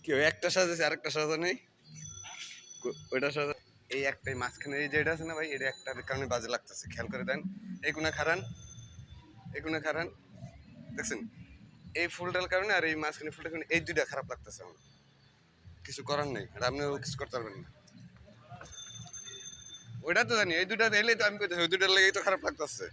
কেউ একটা সাজাছে আরেকটা সাজা নেই, ওইটা সাজা এই একটাই মাঝখানে এই যে এটা আছে না ভাই, এটা একটা কারণে বাজে লাগতেছে, খেয়াল করে দেন। এই কোনা খারান, এই কোনা খারান, দেখছেন এই ফুলটার কারণে আর এই মাঝখানে ফুলটার কারণে এই দুইটা খারাপ লাগতেছে আমার। কিছু করার নেই, এটা আপনিও কিছু করতে পারবেন না। ওইটা তো জানি এই দুইটা এলেই তো আমি কইতেছি ওই দুইটার লেগেই তো খারাপ লাগতেছে।